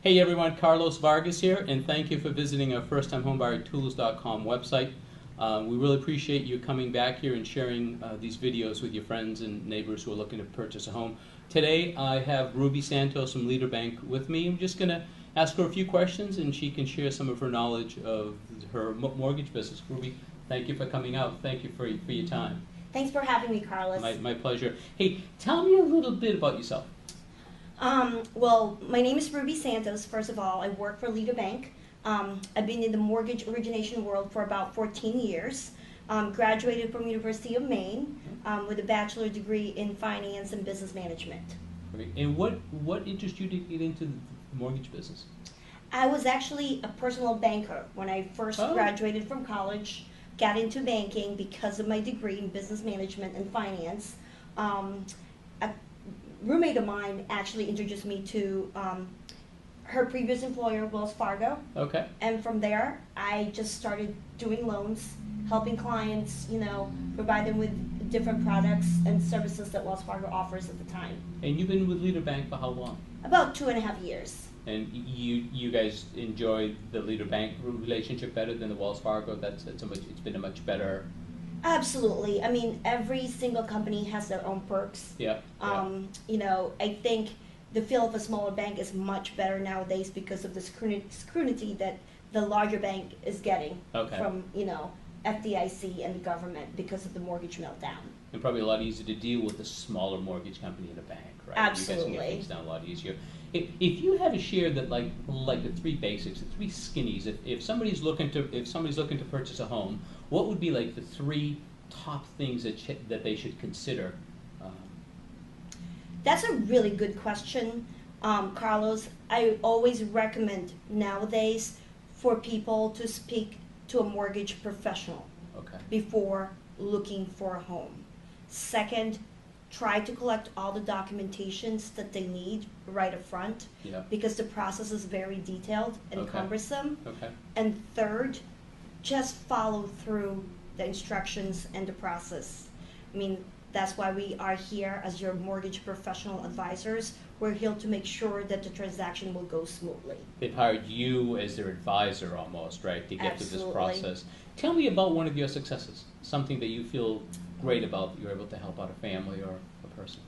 Hey everyone, Carlos Vargas here, and thank you for visiting our firsttimehomebuyertools.com website. We really appreciate you coming back here and sharing these videos with your friends and neighbors who are looking to purchase a home. Today I have Ruby Santos from Leader Bank with me. I'm just going to ask her a few questions and she can share some of her knowledge of her mortgage business. Ruby, thank you for coming out. Thank you for your time. Thanks for having me, Carlos. My pleasure. Hey, tell me a little bit about yourself. Well, my name is Ruby Santos. First of all, I work for Leader Bank. I've been in the mortgage origination world for about 14 years. Graduated from University of Maine with a bachelor degree in finance and business management. Okay. And what interested you to get into the mortgage business? I was actually a personal banker when I first graduated from college. Got into banking because of my degree in business management and finance. A roommate of mine actually introduced me to her previous employer, Wells Fargo. Okay. And from there, I just started doing loans, helping clients, provide them with different products and services that Wells Fargo offers at the time. And you've been with Leader Bank for how long? About 2.5 years. And you guys enjoy the Leader Bank relationship better than the Wells Fargo? It's been a much better. Absolutely. I mean, every single company has their own perks. Yeah. I think the feel of a smaller bank is much better nowadays because of the scrutiny that the larger bank is getting from, FDIC and the government because of the mortgage meltdown. And probably a lot easier to deal with a smaller mortgage company in a bank, right? Absolutely. You guys can get things done a lot easier. If you had to share that, like the three basics, the three skinnies, if somebody's looking to purchase a home, what would be like the three top things that they should consider? That's a really good question, Carlos. I always recommend nowadays for people to speak to a mortgage professional before looking for a home. Second, try to collect all the documentations that they need right up front because the process is very detailed and cumbersome. And third, just follow through the instructions and the process. I mean, that's why we are here as your mortgage professional advisors. We're here to make sure that the transaction will go smoothly. They've hired you as their advisor almost, right, to get through this process. Tell me about one of your successes, something that you feel great about that you're able to help out a family or a person.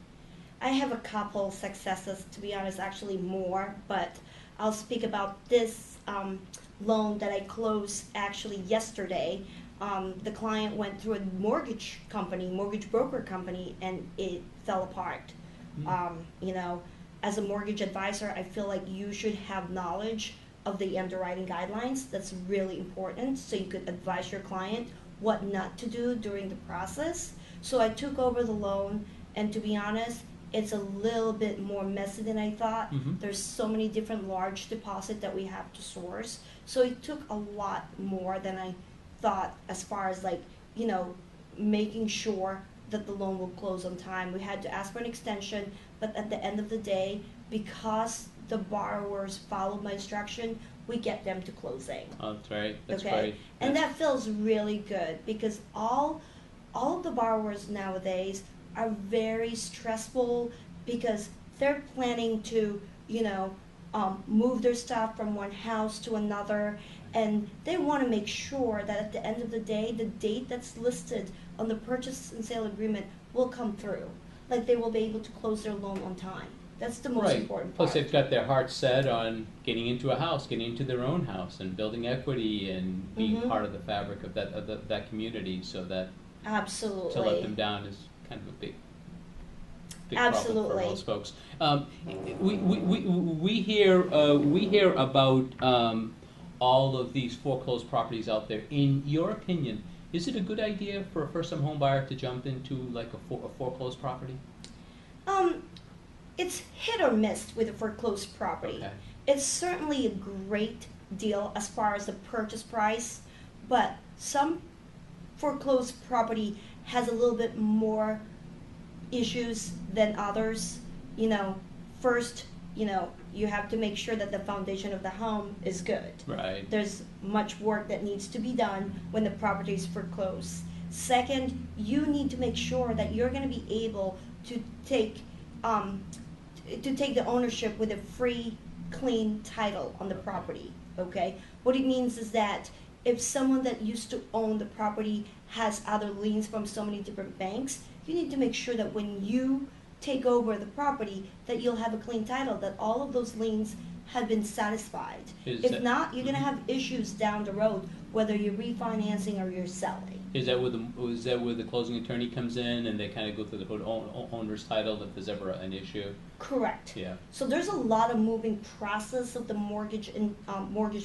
I have a couple successes, to be honest, actually more, but I'll speak about this loan that I closed actually yesterday. The client went through a mortgage broker company, and it fell apart. As a mortgage advisor, I feel like you should have knowledge of the underwriting guidelines. That's really important, so you could advise your client what not to do during the process. So I took over the loan, and to be honest, it's a little bit more messy than I thought. There's so many different large deposits that we have to source. So it took a lot more than I thought as far as making sure that the loan will close on time. We had to ask for an extension, but at the end of the day, because the borrowers followed my instruction, we get them to closing. Oh, that's right. That's great. And that feels really good because all of the borrowers nowadays are very stressful because they're planning to, move their stuff from one house to another, and they want to make sure that at the end of the day, the date that's listed on the purchase and sale agreement will come through. Like they will be able to close their loan on time. That's the most important part. Plus they've got their heart set on getting into a house, getting into their own house and building equity and being part of the fabric of that community, so that absolutely to let them down is kind of a big problem for most folks. We hear about all of these foreclosed properties out there. In your opinion, is it a good idea for a first-time home buyer to jump into like a foreclosed property? It's hit or miss with a foreclosed property. It's certainly a great deal as far as the purchase price, but some foreclosed property has a little bit more issues than others. First, you have to make sure that the foundation of the home is good. Right. There's much work that needs to be done when the property is foreclosed. Second, you need to make sure that you're going to be able to take the ownership with a free clean title on the property, okay? What it means is that if someone that used to own the property has other liens from so many different banks, you need to make sure that when you take over the property, that you'll have a clean title, that all of those liens have been satisfied. If not, you're gonna have issues down the road, whether you're refinancing or you're selling. Is that where the closing attorney comes in and they kind of go through the owner's title if there's ever an issue? Correct. Yeah. So there's a lot of moving process of the mortgage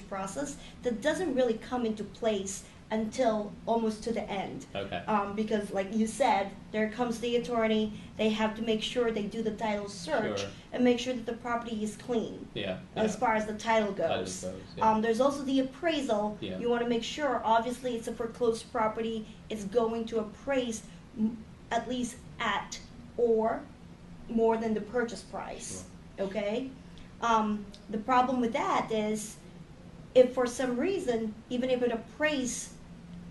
process that doesn't really come into place until almost to the end. Okay. Because like you said, there comes the attorney, they have to make sure they do the title search Sure. and make sure that the property is clean. Yeah. As far as the title goes. Yeah. There's also the appraisal. Yeah. You want to make sure, obviously it's a foreclosed property, it's going to appraise at least at or more than the purchase price, okay? The problem with that is if for some reason, even if it appraised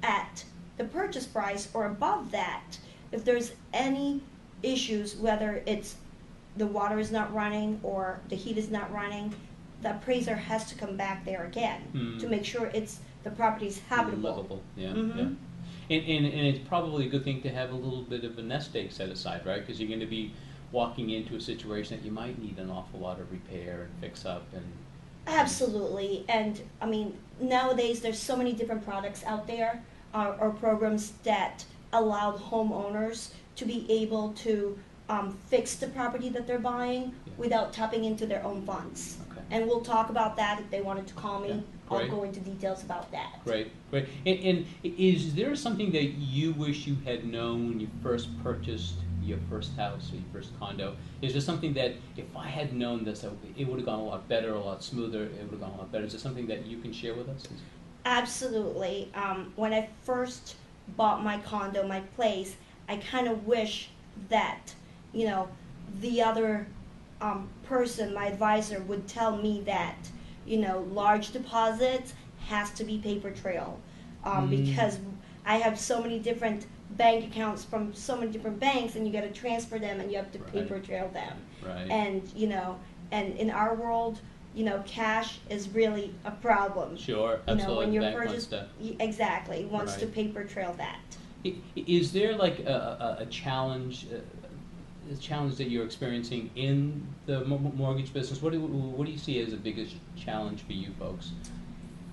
at the purchase price or above that, if there's any issues, whether it's the water is not running or the heat is not running, the appraiser has to come back there again to make sure the property is habitable. Livable. Yeah. Mm-hmm. Yeah. And it's probably a good thing to have a little bit of a nest egg set aside, right? Because you're going to be walking into a situation that you might need an awful lot of repair and fix up and. Absolutely, and I mean, nowadays there's so many different products out there or programs that allow homeowners to be able to fix the property that they're buying without tapping into their own funds. Okay. And we'll talk about that if they wanted to call me. Yeah. I'll Great. go into details about that. Great, great. And is there something that you wish you had known when you first purchased your first house or your first condo? Is there something that if I had known this, it would have gone a lot better, a lot smoother, it would have gone a lot better? Is there something that you can share with us? Absolutely. When I first bought my condo, my place, I kind of wish that, you know, the other person, my advisor, would tell me that, you know, large deposits has to be paper trail because I have so many different bank accounts from so many different banks, and you got to transfer them, and you have to paper trail them. Right. And you know, and in our world, you know, cash is really a problem. Sure, You know, absolutely. when you're The bank wants exactly wants to Right. paper trail that. Is there like a challenge? A challenge that you're experiencing in the mortgage business? What do you see as the biggest challenge for you folks,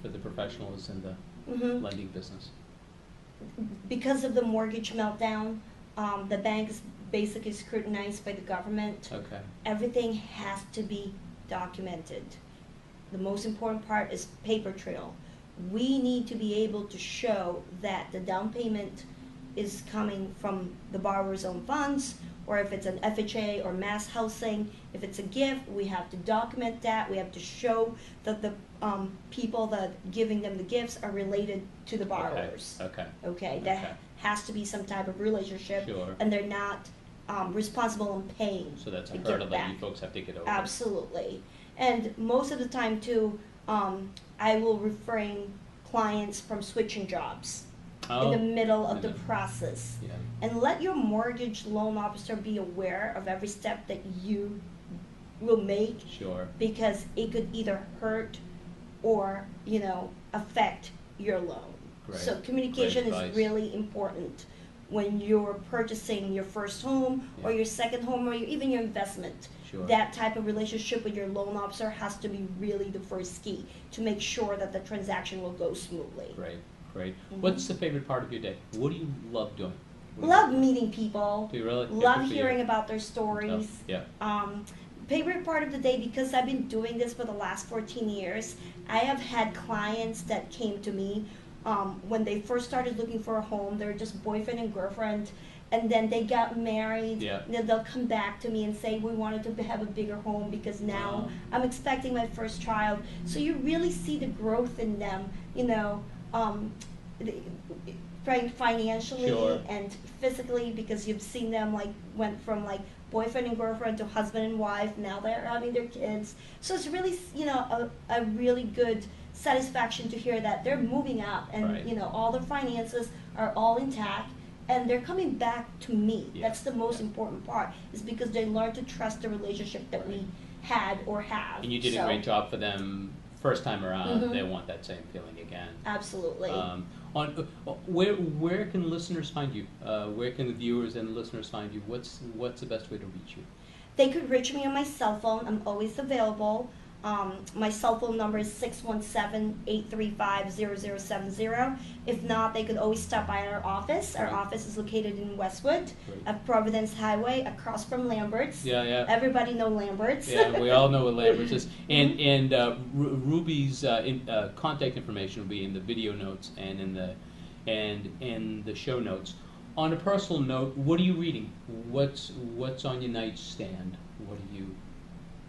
for the professionals in the lending business? Because of the mortgage meltdown, the bank is basically scrutinized by the government. Okay. Everything has to be documented. The most important part is paper trail. We need to be able to show that the down payment is coming from the borrower's own funds, or if it's an FHA or mass housing, if it's a gift, we have to document that. We have to show that the people that giving them the gifts are related to the borrowers. Okay. That has to be some type of relationship, Sure. and they're not responsible in paying. So that's a to give hurdle that back. you folks have to get over. Absolutely. And most of the time too, I will refrain clients from switching jobs in the middle of the process. Yeah. And let your mortgage loan officer be aware of every step that you will make, Sure. because it could either hurt or, you know, affect your loan. Great. So communication Great is advice. really important when you're purchasing your first home or Yeah. your second home or even your investment. Sure. That type of relationship with your loan officer has to be really the first key to make sure that the transaction will go smoothly. Great. What's the favorite part of your day? What do you love doing? Love meeting people. Do you really? Love Good for you. hearing about their stories. Yeah. Favorite part of the day, because I've been doing this for the last 14 years, I have had clients that came to me when they first started looking for a home. They were just boyfriend and girlfriend, and then they got married. Yeah. And then they'll come back to me and say, we wanted to have a bigger home because now I'm expecting my first child. So you really see the growth in them, you know, financially Sure. and physically, because you've seen them like went from like boyfriend and girlfriend to husband and wife. Now they're having their kids. So it's really, you know, a really good satisfaction to hear that they're moving up and Right. you know, all their finances are all intact and they're coming back to me. Yeah. That's the most important part, is because they learn to trust the relationship that we had or have. And you did a great job for them first time around. They want that same feeling again. Absolutely. Where can listeners find you? Where can the viewers and listeners find you? What's the best way to reach you? They could reach me on my cell phone. I'm always available. My cell phone number is 617-835-0070. If not, they could always stop by our office. Our office is located in Westwood, at Providence Highway, across from Lambert's. Yeah. Everybody know Lambert's. Yeah, we all know what Lambert's is. And Ruby's contact information will be in the video notes and in the show notes. On a personal note, what are you reading? What's on your nightstand? What are you?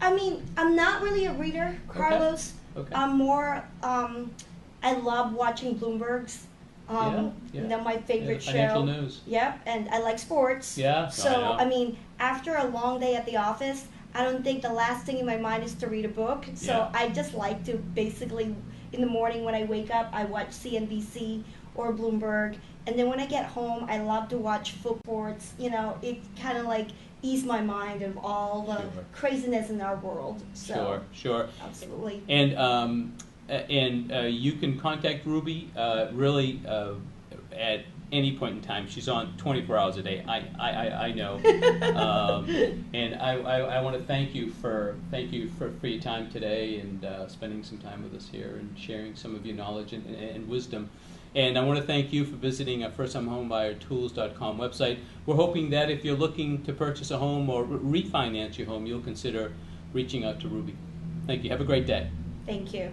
I mean, I'm not really a reader, Carlos. Okay. I'm more, I love watching Bloomberg's. You know, my favorite financial show. News. Yep, and I like sports. Yeah. So, I mean, after a long day at the office, I don't think the last thing in my mind is to read a book. So I just like to basically, in the morning when I wake up, I watch CNBC or Bloomberg. And then when I get home, I love to watch footboards. You know, it kind of like ease my mind of all the craziness in our world. So, Sure. Absolutely. And you can contact Ruby really at any point in time. She's on 24 hours a day. I know. And I want to thank you for your time today and spending some time with us here and sharing some of your knowledge and wisdom. And I want to thank you for visiting our firsttimehomebuyertools.com website. We're hoping that if you're looking to purchase a home or refinance your home, you'll consider reaching out to Ruby. Thank you. Have a great day. Thank you.